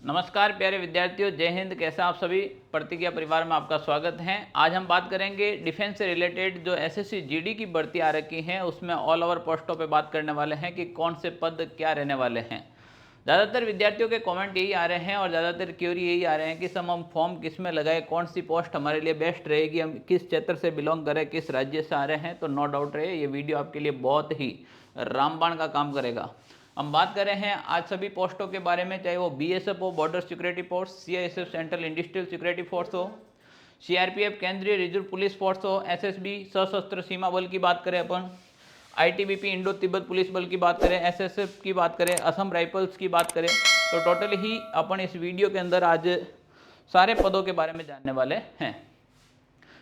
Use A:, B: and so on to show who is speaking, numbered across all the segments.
A: नमस्कार प्यारे विद्यार्थियों, जय हिंद। कैसा आप सभी? प्रतिज्ञा परिवार में आपका स्वागत है। आज हम बात करेंगे डिफेंस से रिलेटेड जो एसएससी जीडी की भर्ती आ रखी है उसमें ऑल ओवर पोस्टों पे बात करने वाले हैं कि कौन से पद क्या रहने वाले हैं। ज़्यादातर विद्यार्थियों के कमेंट यही आ रहे हैं और ज़्यादातर क्यूरी यही आ रहे हैं कि सर हम फॉर्म किस में लगाए, कौन सी पोस्ट हमारे लिए बेस्ट रहेगी, हम किस क्षेत्र से बिलोंग करें, किस राज्य से आ रहे हैं। तो नो डाउट रहे ये वीडियो आपके लिए बहुत ही रामबाण का काम करेगा। हम बात कर रहे हैं आज सभी पोस्टों के बारे में, चाहे वो बीएसएफ हो, border security force, CISF central industrial security force हो, सीआरपीएफ केंद्रीय रिजर्व पुलिस फोर्स हो, एसएसबी सशस्त्र सीमा बल की बात करें अपन, आईटीबीपी इंडो तिब्बत पुलिस बल की बात करें, एसएसएफ की बात करें, असम राइफल्स की बात करें, तो टोटल ही अपन इस वीडियो के अंदर आज सारे पदों के बारे में जानने वाले हैं।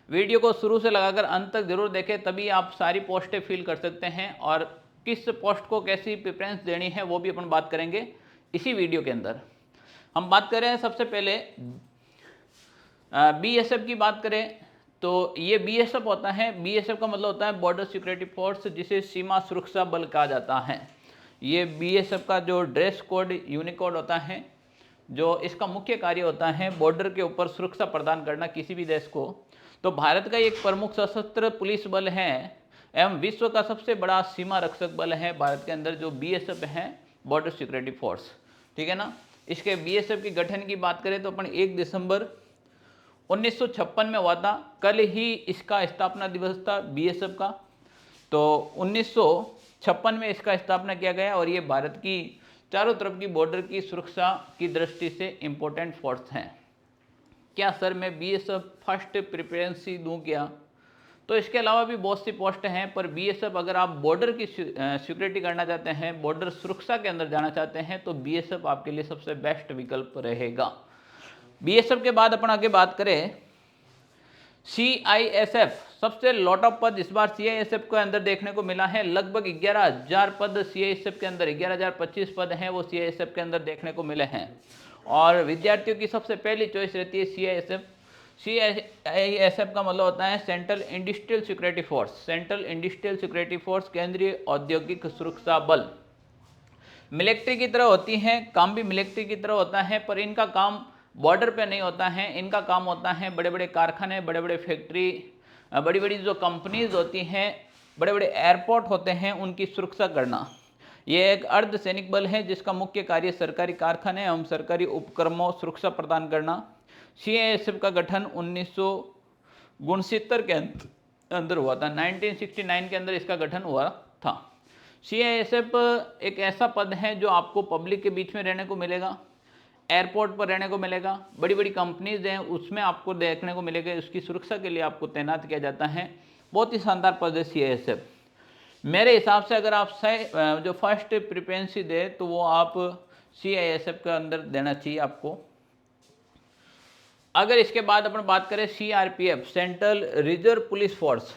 A: वीडियो को शुरू से लगाकर अंत तक जरूर देखें, तभी आप सारी पोस्टें फिल कर सकते हैं और किस पोस्ट को कैसी प्रेफरेंस देनी है वो भी अपन बात करेंगे इसी वीडियो के अंदर। हम बात करें सबसे पहले बीएसएफ की बात करें तो ये बीएसएफ होता है, बीएसएफ का मतलब होता है बॉर्डर सिक्योरिटी फोर्स, जिसे सीमा सुरक्षा बल कहा जाता है। ये बीएसएफ का जो ड्रेस कोड यूनिकोड होता है, जो इसका मुख्य कार्य होता है बॉर्डर के ऊपर सुरक्षा प्रदान करना किसी भी देश को। तो भारत का एक प्रमुख सशस्त्र पुलिस बल है एवं विश्व का सबसे बड़ा सीमा रक्षक बल है भारत के अंदर जो बीएसएफ है, बॉर्डर सिक्योरिटी फोर्स। ठीक है ना। इसके बीएसएफ की गठन की बात करें तो अपन 1 दिसंबर 1956 में हुआ था। कल ही इसका स्थापना दिवस था बीएसएफ का। तो 1956 में इसका स्थापना किया गया और ये भारत की चारों तरफ की बॉर्डर की सुरक्षा की दृष्टि से इम्पोर्टेंट फोर्स हैं। क्या सर मैं बीएसएफ फर्स्ट प्रेफरेंस ही दूं क्या? तो इसके अलावा भी बहुत सी पोस्ट हैं, पर बीएसएफ अगर आप बॉर्डर की सिक्योरिटी करना चाहते हैं, बॉर्डर सुरक्षा के अंदर जाना चाहते हैं, तो बीएसएफ आपके लिए सबसे बेस्ट विकल्प रहेगा। बीएसएफ के बाद अपन आगे बात करें सीआईएसएफ। सबसे लॉट ऑफ पद इस बार सीआईएसएफ के अंदर देखने को मिला है। लगभग 11,000 पद सीआईएसएफ के अंदर, 11,025 पद हैं वो सीआईएसएफ के अंदर देखने को मिले हैं। और विद्यार्थियों की सबसे पहली चॉइस रहती है सीआईएसएफ। सीआईएसएफ का मतलब होता है central industrial security force. Central industrial security force केंद्रीय औद्योगिक सुरक्षा बल। मिलिट्री की तरह होती हैं, काम भी मिलिट्री की तरह होता है, पर इनका काम बॉर्डर पे नहीं होता है। इनका काम होता है बड़े बड़े कारखाने, बड़े बड़े फैक्ट्री, बड़ी बड़ी जो कंपनीज होती हैं, बड़े बड़े एयरपोर्ट होते हैं, उनकी सुरक्षा करना। ये एक अर्ध सैनिक बल है जिसका मुख्य कार्य सरकारी कारखाने एवं सरकारी उपक्रमों सुरक्षा प्रदान करना। सीआईएसएफ का गठन 1969 के अंदर हुआ था। 1969 के अंदर इसका गठन हुआ था। सीआईएसएफ एक ऐसा पद है जो आपको पब्लिक के बीच में रहने को मिलेगा, एयरपोर्ट पर रहने को मिलेगा, बड़ी बड़ी कंपनीज हैं उसमें आपको देखने को मिलेगा, उसकी सुरक्षा के लिए आपको तैनात किया जाता है। बहुत ही शानदार पद है सीआईएसएफ। मेरे हिसाब से अगर आप जो फर्स्ट प्रेफरेंस दे तो वो आप सीआईएसएफ के अंदर देना चाहिए आपको। अगर इसके बाद अपन बात करें CRPF, central reserve police force,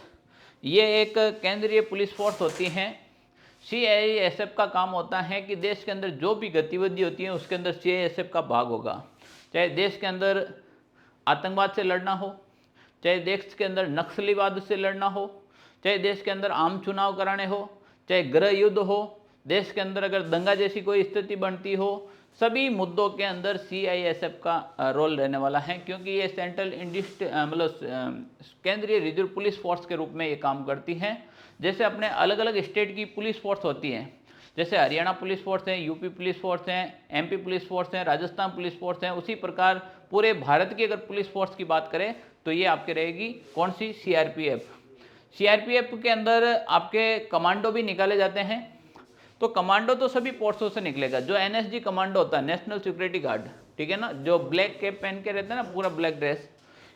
A: ये एक केंद्रीय पुलिस फोर्स होती है। सीआईएसएफ का काम होता है कि देश के अंदर जो भी गतिविधि होती है उसके अंदर सीआईएसएफ का भाग होगा। चाहे देश के अंदर आतंकवाद से लड़ना हो, चाहे देश के अंदर नक्सलीवाद से लड़ना हो, चाहे देश के अंदर आम चुनाव कराने हो, चाहे गृह युद्ध हो, देश के अंदर अगर दंगा जैसी कोई स्थिति बनती हो, सभी मुद्दों के अंदर सीआईएसएफ का रोल रहने वाला है, क्योंकि ये सेंट्रल मतलब केंद्रीय रिजर्व पुलिस फोर्स के रूप में ये काम करती है। जैसे अपने अलग अलग स्टेट की पुलिस फोर्स होती है, जैसे हरियाणा पुलिस फोर्स है, यूपी पुलिस फोर्स है, एमपी पुलिस फोर्स है, राजस्थान पुलिस फोर्स है, उसी प्रकार पूरे भारत की अगर पुलिस फोर्स की बात करें तो ये आपके रहेगी कौन सी? सीआरपीएफ। सीआरपीएफ के अंदर आपके कमांडो भी निकाले जाते हैं। तो कमांडो तो सभी फोर्सों से निकलेगा। जो एनएसजी कमांडो होता है, नेशनल सिक्योरिटी गार्ड, ठीक है ना, जो ब्लैक कैप पहन के रहते हैं ना, पूरा ब्लैक ड्रेस,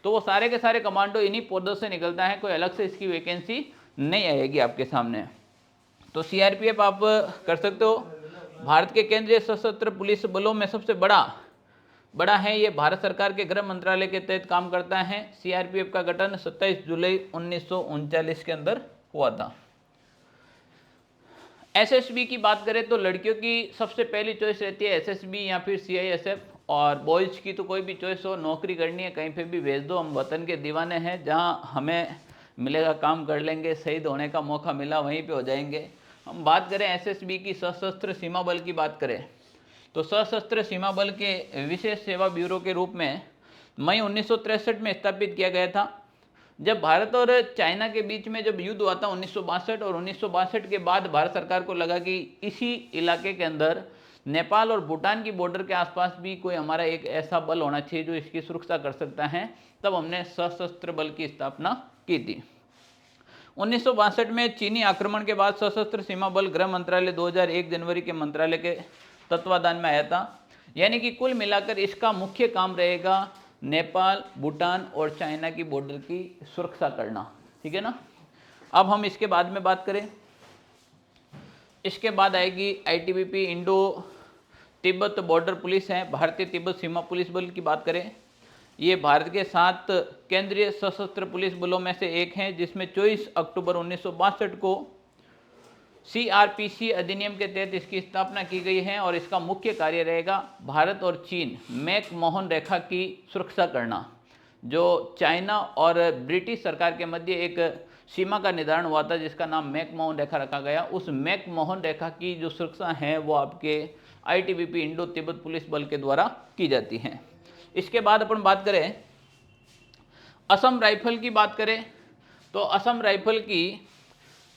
A: तो वो सारे के सारे कमांडो इन्हीं पदों से निकलता है। कोई अलग से इसकी वैकेंसी नहीं आएगी आपके सामने। तो सीआरपीएफ आप कर सकते हो। भारत के केंद्रीय सशस्त्र पुलिस बलों में सबसे बड़ा है ये, भारत सरकार के गृह मंत्रालय के तहत काम करता है। सीआरपीएफ का गठन 27 जुलाई 1939 के अंदर हुआ था। एसएसबी की बात करें तो लड़कियों की सबसे पहली चॉइस रहती है एसएसबी या फिर सीआईएसएफ, और बॉयज़ की तो कोई भी चॉइस हो, नौकरी करनी है कहीं पे भी भेज दो, हम वतन के दीवाने हैं, जहां हमें मिलेगा काम कर लेंगे, शहीद होने का मौका मिला वहीं पे हो जाएंगे। हम बात करें एसएसबी की, सशस्त्र सीमा बल की बात करें तो सशस्त्र सीमा बल के विशेष सेवा ब्यूरो के रूप में मई 1963 में स्थापित किया गया था। जब भारत और चाइना के बीच में जब युद्ध हुआ था 1962 और 1962 के बाद भारत सरकार को लगा कि इसी इलाके के अंदर नेपाल और भूटान की बॉर्डर के आसपास भी कोई हमारा एक ऐसा बल होना चाहिए जो इसकी सुरक्षा कर सकता है, तब हमने सशस्त्र बल की स्थापना की थी। 1962 में चीनी आक्रमण के बाद सशस्त्र सीमा बल गृह मंत्रालय 2001 जनवरी के मंत्रालय के तत्वाधान में आया था। यानी कि कुल मिलाकर इसका मुख्य काम रहेगा नेपाल, भूटान और चाइना की बॉर्डर की सुरक्षा करना, ठीक है ना। अब हम इसके बाद में बात करें, इसके बाद आएगी ITBP Indo Tibet border police है, भारतीय तिब्बत सीमा पुलिस बल की बात करें, ये भारत के 7 केंद्रीय सशस्त्र पुलिस बलों में से एक हैं, जिसमें 24 अक्टूबर 1962 को सीआरपीसी अधिनियम के तहत इसकी स्थापना की गई है और इसका मुख्य कार्य रहेगा भारत और चीन मैक-मोहन रेखा की सुरक्षा करना। जो चाइना और ब्रिटिश सरकार के मध्य एक सीमा का निर्धारण हुआ था जिसका नाम मैक-मोहन रेखा रखा गया, उस मैक-मोहन रेखा की जो सुरक्षा है वो आपके आईटीबीपी इंडो तिब्बत पुलिस बल के द्वारा की जाती है। इसके बाद अपन बात करें असम राइफल की बात करें तो असम राइफल की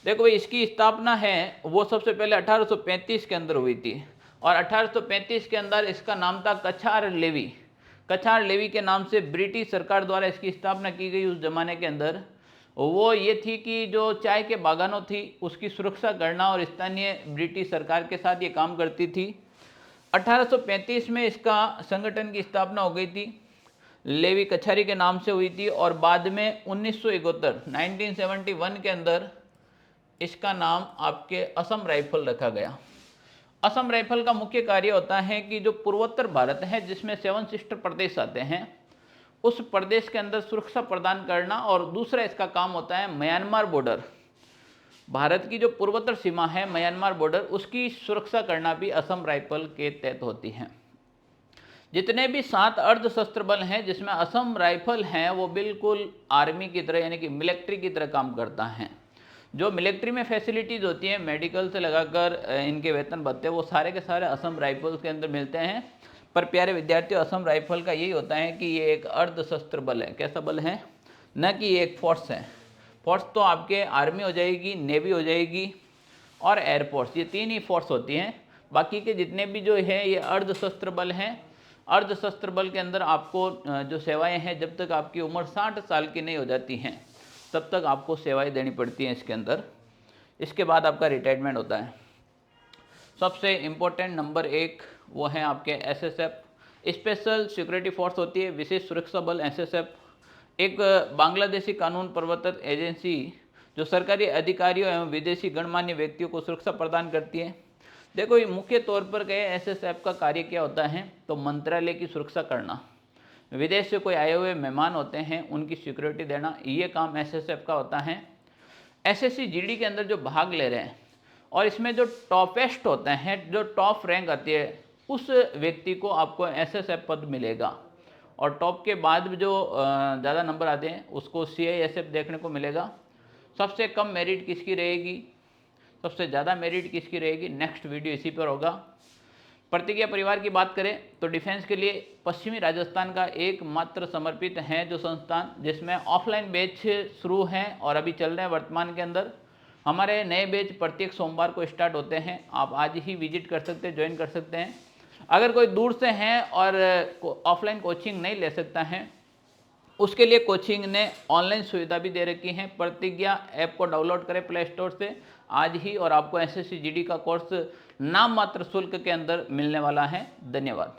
A: देखो भाई, इसकी स्थापना है वो सबसे पहले 1835 के अंदर हुई थी और 1835 के अंदर इसका नाम था कछार लेवी। कछार लेवी के नाम से ब्रिटिश सरकार द्वारा इसकी स्थापना की गई। उस जमाने के अंदर वो ये थी कि जो चाय के बागानों थी उसकी सुरक्षा करना और स्थानीय ब्रिटिश सरकार के साथ ये काम करती थी। 1835 में इसका संगठन की स्थापना हो गई थी, लेवी कछारी के नाम से हुई थी और बाद में 1971 के अंदर इसका नाम आपके असम राइफल रखा गया। असम राइफल का मुख्य कार्य होता है कि जो पूर्वोत्तर भारत है जिसमें 7 सिस्टर प्रदेश आते हैं, उस प्रदेश के अंदर सुरक्षा प्रदान करना, और दूसरा इसका काम होता है म्यांमार बॉर्डर, भारत की जो पूर्वोत्तर सीमा है म्यांमार बॉर्डर, उसकी सुरक्षा करना भी असम राइफल के तहत होती है। जितने भी 7 अर्धशस्त्र बल हैं जिसमें असम राइफल हैं वो बिल्कुल आर्मी की तरह यानी कि मिलिट्री की तरह काम करता है। जो मिलिट्री में फैसिलिटीज़ होती हैं मेडिकल से लगाकर इनके वेतन भत्ते वो सारे के सारे असम राइफल्स के अंदर मिलते हैं। पर प्यारे विद्यार्थियों, असम राइफल का यही होता है कि ये एक अर्धशस्त्र बल है। कैसा बल है? न कि ये एक फोर्स है। फोर्स तो आपके आर्मी हो जाएगी, नेवी हो जाएगी और एयरफोर्स, ये 3 ही फोर्स होती हैं। बाकी के जितने भी जो है ये अर्धशस्त्र बल हैं। अर्धशस्त्र बल के अंदर आपको जो सेवाएं हैं, जब तक आपकी उम्र 60 साल की नहीं हो जाती हैं तब तक आपको सेवाएं देनी पड़ती हैं इसके अंदर। इसके बाद आपका रिटायरमेंट होता है। सबसे इम्पोर्टेंट नंबर 1 वो है आपके एसएसएफ, स्पेशल सिक्योरिटी फोर्स होती है, विशेष सुरक्षा बल एसएसएफ, एक बांग्लादेशी कानून प्रवर्तन एजेंसी जो सरकारी अधिकारियों एवं विदेशी गणमान्य व्यक्तियों को सुरक्षा प्रदान करती है। देखो, ये मुख्य तौर पर गए एसएसएफ का कार्य क्या होता है, तो मंत्रालय की सुरक्षा करना, विदेश से कोई आए हुए मेहमान होते हैं उनकी सिक्योरिटी देना, ये काम एसएसएफ का होता है। एसएससी जीडी के अंदर जो भाग ले रहे हैं और इसमें जो टॉपेस्ट होते हैं, जो टॉप रैंक आती है, उस व्यक्ति को आपको एसएसएफ पद मिलेगा और टॉप के बाद जो ज़्यादा नंबर आते हैं उसको सीआईएसएफ देखने को मिलेगा। सबसे कम मेरिट किसकी रहेगी, सबसे ज़्यादा मेरिट किसकी रहेगी, नेक्स्ट वीडियो इसी पर होगा। प्रतिज्ञा परिवार की बात करें तो डिफेंस के लिए पश्चिमी राजस्थान का एकमात्र समर्पित है जो संस्थान जिसमें ऑफलाइन बैच शुरू हैं और अभी चल रहे हैं वर्तमान के अंदर। हमारे नए बैच प्रत्येक सोमवार को स्टार्ट होते हैं, आप आज ही विजिट कर सकते हैं, ज्वाइन कर सकते हैं। अगर कोई दूर से हैं और ऑफलाइन कोचिंग नहीं ले सकता है, उसके लिए कोचिंग ने ऑनलाइन सुविधा भी दे रखी है। प्रतिज्ञा ऐप को डाउनलोड करें प्ले स्टोर से आज ही और आपको एसएससी जीडी का कोर्स नाम मात्र शुल्क के अंदर मिलने वाला है। धन्यवाद।